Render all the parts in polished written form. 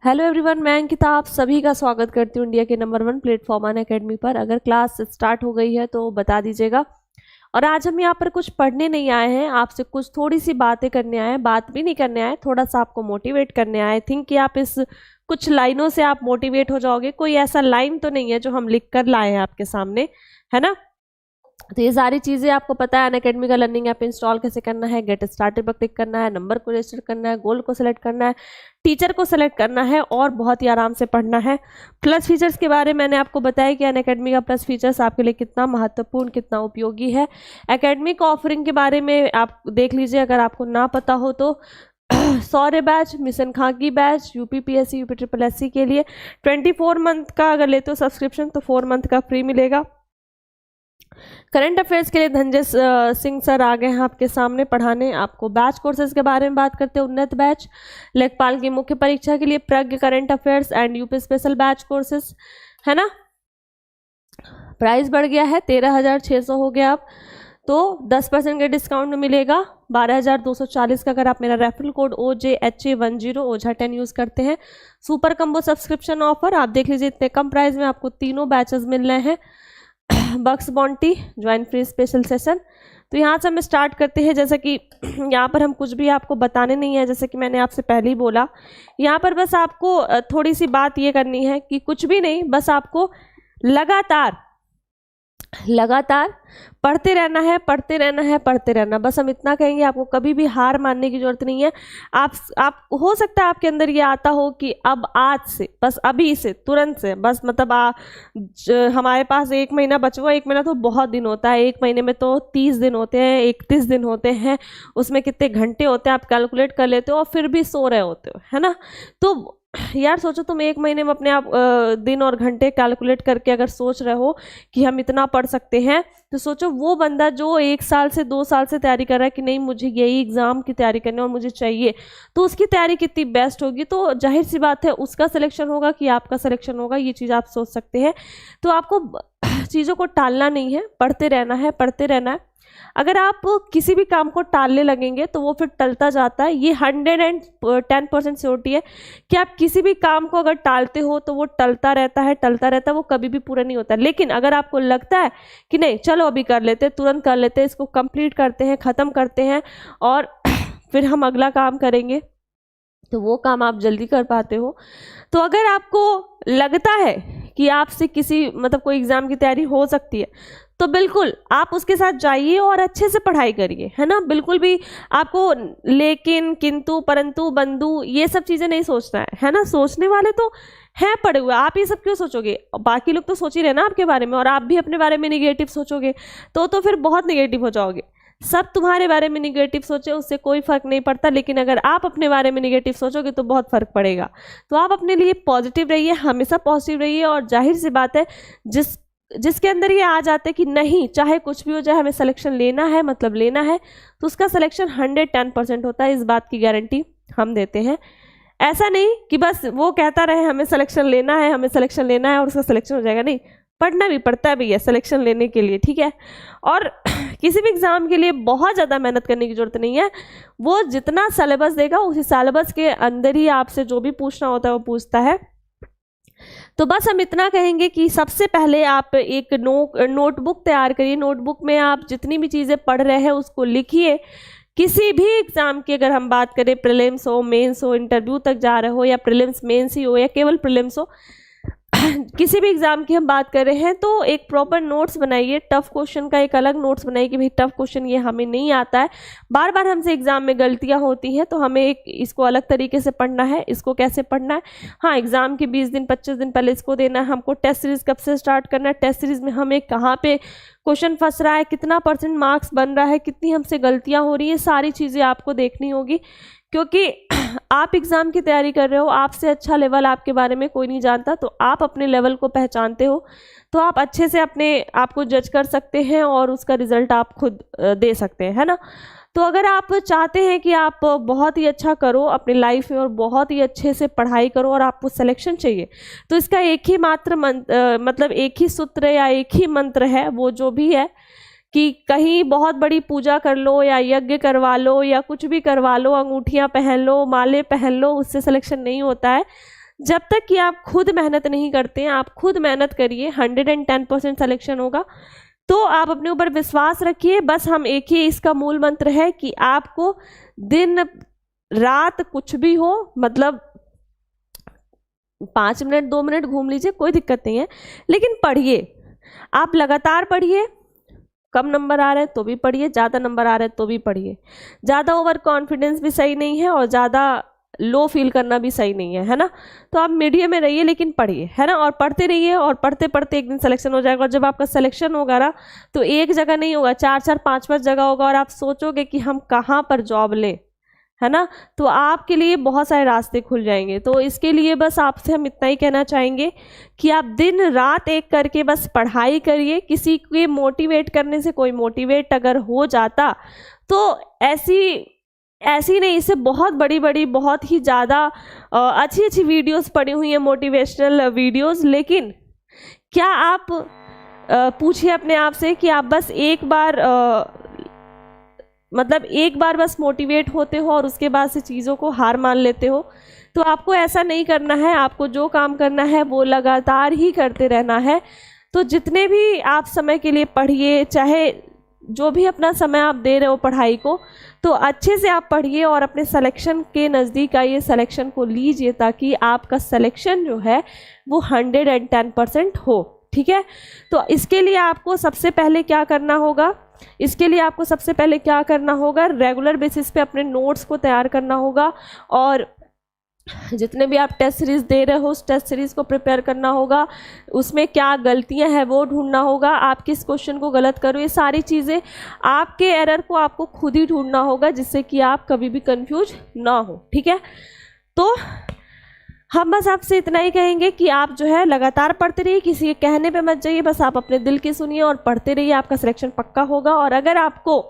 Hello everyone, मैं अंकिता आप सभी का स्वागत करती हूँ इंडिया के नंबर 1 प्लेटफॉर्म अनअकैडमी पर। अगर क्लास स्टार्ट हो गई है तो बता दीजिएगा। और आज हम यहाँ पर कुछ पढ़ने नहीं आए हैं, आपसे कुछ थोड़ी सी बातें करने आए हैं। बात भी नहीं करने आए, थोड़ा सा आपको मोटिवेट करने आए। थिंक कि आप इस कुछ लाइनों से आप मोटिवेट हो जाओगे। कोई ऐसा लाइन तो नहीं है जो हम लिख कर लाए हैं आपके सामने, है ना। तो ये सारी चीज़ें आपको पता है। अनअकैडमी का लर्निंग ऐप इंस्टॉल कैसे करना है, गेट स्टार्टेड पर क्लिक करना है, नंबर को रजिस्टर करना है, गोल को सेलेक्ट करना है, टीचर को सेलेक्ट करना है और बहुत ही आराम से पढ़ना है। प्लस फीचर्स के बारे में मैंने आपको बताया कि अनअकैडमी का प्लस फीचर्स आपके लिए कितना महत्वपूर्ण, कितना उपयोगी है। एकेडमिक ऑफरिंग के बारे में आप देख लीजिए अगर आपको ना पता हो तो। सौर्य बैच, मिशन खाकी batch, UPPSC, UP triple SC के लिए 24 मंथ का अगर लेते हो सब्सक्रिप्शन तो 4 मंथ का फ्री मिलेगा। करंट अफेयर्स के लिए धनंजय सिंह सर आ गए हैं आपके सामने पढ़ाने। आपको बैच कोर्सेज के बारे में बात करते हैं। उन्नत बैच, लेखपाल की मुख्य परीक्षा के लिए Pragya current affairs and UP special batch courses, है ना। प्राइस बढ़ गया है, 13,600 हो गया अब, तो 10% के डिस्काउंट में मिलेगा 12,240 का अगर आप मेरा referral code OJHA10 OJHA10 use करते हैं। सुपर कम्बो सब्सक्रिप्शन ऑफर आप देख लीजिए, इतने कम प्राइस में आपको तीनों बैचेस मिल रहे हैं। बक्स बॉन्टी, ज्वाइन फ्री स्पेशल सेशन। तो यहाँ से हम स्टार्ट करते हैं। जैसा कि यहाँ पर हम कुछ भी आपको बताने नहीं है, जैसे कि मैंने आपसे पहले ही बोला, यहाँ पर बस आपको थोड़ी सी बात ये करनी है कि कुछ भी नहीं, बस आपको लगातार पढ़ते रहना है, पढ़ते रहना है, पढ़ते रहना। बस हम इतना कहेंगे, आपको कभी भी हार मानने की जरूरत नहीं है। आप हो सकता है आपके अंदर ये आता हो कि अब आज से, बस अभी से, तुरंत से, बस मतलब हमारे पास 1 महीना बचा हुआ। 1 महीना तो बहुत दिन होता है, 1 महीने में तो 30 दिन होते हैं, 31 दिन होते हैं, उसमें कितने घंटे होते हैं आप कैलकुलेट कर लेते हो और फिर भी सो रहे होते हो, है ना। तो यार सोचो, तुम 1 महीने में अपने आप दिन और घंटे कैलकुलेट करके अगर सोच रहे हो कि हम इतना पढ़ सकते हैं, तो सोचो वो बंदा जो 1 साल से 2 साल से तैयारी कर रहा है कि नहीं मुझे यही एग्ज़ाम की तैयारी करनी और मुझे चाहिए, तो उसकी तैयारी कितनी बेस्ट होगी। तो जाहिर सी बात है उसका सिलेक्शन होगा कि आपका सिलेक्शन होगा, ये चीज़ आप सोच सकते हैं। तो आपको चीज़ों को टालना नहीं है, पढ़ते रहना है, पढ़ते रहना है। अगर आप किसी भी काम को टालने लगेंगे तो वो फिर टलता जाता है। ये 110% श्योरिटी है कि आप किसी भी काम को अगर टालते हो तो वो टलता रहता है, टलता रहता है, वो कभी भी पूरा नहीं होता। लेकिन अगर आपको लगता है कि नहीं चलो अभी कर लेते हैं, तुरंत कर लेते हैं, इसको कंप्लीट करते हैं, ख़त्म करते हैं और फिर हम अगला काम करेंगे, तो वो काम आप जल्दी कर पाते हो। तो अगर आपको लगता है कि आपसे किसी मतलब कोई एग्ज़ाम की तैयारी हो सकती है तो बिल्कुल आप उसके साथ जाइए और अच्छे से पढ़ाई करिए, है ना। बिल्कुल भी आपको लेकिन, किंतु, परंतु, बंधु ये सब चीज़ें नहीं सोचना है ना। सोचने वाले तो हैं पढ़े हुए, आप ये सब क्यों सोचोगे। बाकी लोग तो सोच ही रहे ना आपके बारे में, और आप भी अपने बारे में निगेटिव सोचोगे तो फिर बहुत निगेटिव हो जाओगे। सब तुम्हारे बारे में निगेटिव सोचे उससे कोई फ़र्क नहीं पड़ता, लेकिन अगर आप अपने बारे में निगेटिव सोचोगे तो बहुत फ़र्क पड़ेगा। तो आप अपने लिए पॉजिटिव रहिए, हमेशा पॉजिटिव रहिए। और जाहिर सी बात है जिसके अंदर ये आ जाता है कि नहीं चाहे कुछ भी हो जाए हमें सिलेक्शन लेना है, मतलब लेना है, तो उसका सिलेक्शन 110% होता है। इस बात की गारंटी हम देते हैं। ऐसा नहीं कि बस वो कहता रहे हमें सिलेक्शन लेना है, हमें सिलेक्शन लेना है और उसका सिलेक्शन हो जाएगा। नहीं, पढ़ना भी पड़ता है भैया सिलेक्शन लेने के लिए, ठीक है। और किसी भी एग्ज़ाम के लिए बहुत ज़्यादा मेहनत करने की ज़रूरत नहीं है। वो जितना सिलेबस देगा उसी सिलेबस के अंदर ही आपसे जो भी पूछना होता है वो पूछता है। तो बस हम इतना कहेंगे कि सबसे पहले आप एक नोटबुक तैयार करिए। नोटबुक में आप जितनी भी चीज़ें पढ़ रहे हैं उसको लिखिए। किसी भी एग्ज़ाम की अगर हम बात करें, प्रीलिम्स हो, मेंस हो, इंटरव्यू तक जा रहे हो, या प्रीलिम्स मेंस ही हो या केवल प्रीलिम्स हो, किसी भी एग्ज़ाम की हम बात कर रहे हैं तो एक प्रॉपर नोट्स बनाइए। टफ क्वेश्चन का एक अलग नोट्स बनाइए कि भाई टफ क्वेश्चन ये हमें नहीं आता है, बार बार हमसे एग्ज़ाम में गलतियां होती हैं, तो हमें इसको अलग तरीके से पढ़ना है, इसको कैसे पढ़ना है। हाँ, एग्ज़ाम के 20 दिन 25 दिन पहले इसको देना है हमको। टेस्ट सीरीज़ कब से स्टार्ट करना है, टेस्ट सीरीज़ में हमें कहाँ पे क्वेश्चन फंस रहा है, कितना % मार्क्स बन रहा है, कितनी हमसे गलतियाँ हो रही हैं, सारी चीज़ें आपको देखनी होगी। क्योंकि आप एग्ज़ाम की तैयारी कर रहे हो, आपसे अच्छा लेवल आपके बारे में कोई नहीं जानता, तो आप अपने लेवल को पहचानते हो, तो आप अच्छे से अपने आप को जज कर सकते हैं और उसका रिज़ल्ट आप खुद दे सकते हैं, है ना। तो अगर आप चाहते हैं कि आप बहुत ही अच्छा करो अपनी लाइफ में और बहुत ही अच्छे से पढ़ाई करो और आपको सिलेक्शन चाहिए, तो इसका एक ही मात्र मतलब एक ही सूत्र या एक ही मंत्र है, वो जो भी है कि कहीं बहुत बड़ी पूजा कर लो या यज्ञ करवा लो या कुछ भी करवा लो, अंगूठियां पहन लो, माले पहन लो, उससे सिलेक्शन नहीं होता है। जब तक कि आप खुद मेहनत नहीं करते हैं, आप खुद मेहनत करिए, 110% सिलेक्शन होगा। तो आप अपने ऊपर विश्वास रखिए। बस हम एक ही इसका मूल मंत्र है कि आपको दिन रात कुछ भी हो, मतलब 5 मिनट 2 मिनट घूम लीजिए, कोई दिक्कत नहीं है, लेकिन पढ़िए। आप लगातार पढ़िए। कम नंबर आ रहे हैं तो भी पढ़िए, ज़्यादा नंबर आ रहे हैं तो भी पढ़िए। ज़्यादा ओवर कॉन्फिडेंस भी सही नहीं है और ज़्यादा लो फील करना भी सही नहीं है ना। तो आप मीडियम में रहिए लेकिन पढ़िए, है ना, और पढ़ते रहिए। और पढ़ते पढ़ते एक दिन सिलेक्शन हो जाएगा। और जब आपका सिलेक्शन होगा ना, तो एक जगह नहीं होगा, 4-4 5-5 जगह होगा। और आप सोचोगे कि हम कहाँ पर जॉब लें, है ना। तो आपके लिए बहुत सारे रास्ते खुल जाएंगे। तो इसके लिए बस आपसे हम इतना ही कहना चाहेंगे कि आप दिन रात एक करके बस पढ़ाई करिए। किसी के मोटिवेट करने से कोई मोटिवेट अगर हो जाता तो ऐसी नहीं, इससे बहुत बड़ी बड़ी, बहुत ही ज़्यादा अच्छी अच्छी वीडियोस पड़ी हुई हैं, मोटिवेशनल वीडियोस। लेकिन क्या आप पूछिए अपने आप से कि आप बस एक बार मतलब एक बार बस मोटिवेट होते हो और उसके बाद से चीज़ों को हार मान लेते हो। तो आपको ऐसा नहीं करना है। आपको जो काम करना है वो लगातार ही करते रहना है। तो जितने भी आप समय के लिए पढ़िए, चाहे जो भी अपना समय आप दे रहे हो पढ़ाई को, तो अच्छे से आप पढ़िए और अपने सिलेक्शन के नज़दीक आइए, सिलेक्शन को लीजिए, ताकि आपका सिलेक्शन जो है वो 110% हो। ठीक है। तो इसके लिए आपको सबसे पहले क्या करना होगा, रेगुलर बेसिस पे अपने नोट्स को तैयार करना होगा। और जितने भी आप टेस्ट सीरीज़ दे रहे हो उस टेस्ट सीरीज़ को प्रिपेयर करना होगा। उसमें क्या गलतियां हैं वो ढूंढना होगा। आप किस क्वेश्चन को गलत करो, ये सारी चीज़ें, आपके एरर को आपको खुद ही ढूंढना होगा, जिससे कि आप कभी भी कंफ्यूज ना हो। ठीक है। तो हम बस आपसे इतना ही कहेंगे कि आप जो है लगातार पढ़ते रहिए, किसी के कहने पे मत जाइए, बस आप अपने दिल की सुनिए और पढ़ते रहिए। आपका सिलेक्शन पक्का होगा। और अगर आपको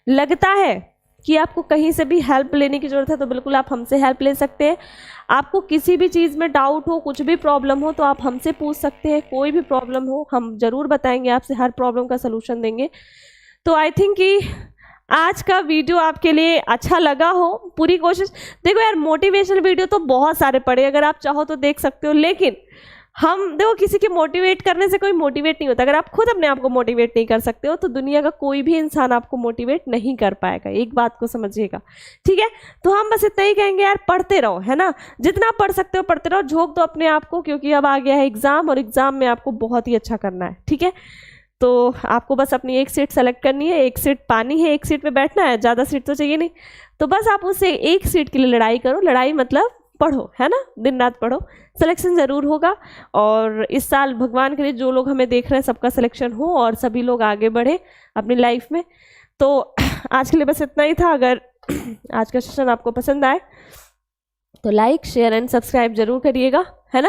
लगता है कि आपको कहीं से भी हेल्प लेने की ज़रूरत है तो बिल्कुल आप हमसे हेल्प ले सकते हैं। आपको किसी भी चीज़ में डाउट हो, कुछ भी प्रॉब्लम हो, तो आप हमसे पूछ सकते हैं। कोई भी प्रॉब्लम हो हम ज़रूर बताएंगे आपसे, हर प्रॉब्लम का सलूशन देंगे। तो आई थिंक कि आज का वीडियो आपके लिए अच्छा लगा हो। पूरी कोशिश, देखो यार, मोटिवेशनल वीडियो तो बहुत सारे पड़े, अगर आप चाहो तो देख सकते हो। लेकिन हम देखो, किसी के मोटिवेट करने से कोई मोटिवेट नहीं होता। अगर आप खुद अपने आप को मोटिवेट नहीं कर सकते हो तो दुनिया का कोई भी इंसान आपको मोटिवेट नहीं कर पाएगा। एक बात को समझिएगा। ठीक है। तो हम बस इतना ही कहेंगे यार, पढ़ते रहो, है ना, जितना पढ़ सकते हो पढ़ते रहो। झोंक दो अपने आप को, क्योंकि अब आ गया है एग्जाम और एग्जाम में आपको बहुत ही अच्छा करना है। ठीक है। तो आपको बस अपनी एक सीट सेलेक्ट करनी है, एक सीट पानी है, एक सीट पे बैठना है, ज़्यादा सीट तो चाहिए नहीं। तो बस आप उससे एक सीट के लिए लड़ाई करो। लड़ाई मतलब पढ़ो, है ना, दिन रात पढ़ो, सिलेक्शन ज़रूर होगा। और इस साल भगवान करे जो लोग हमें देख रहे हैं सबका सिलेक्शन हो और सभी लोग आगे बढ़े अपनी लाइफ में। तो आज के लिए बस इतना ही था। अगर आज का सेशन आपको पसंद आए तो लाइक, शेयर एंड सब्सक्राइब जरूर करिएगा, है ना।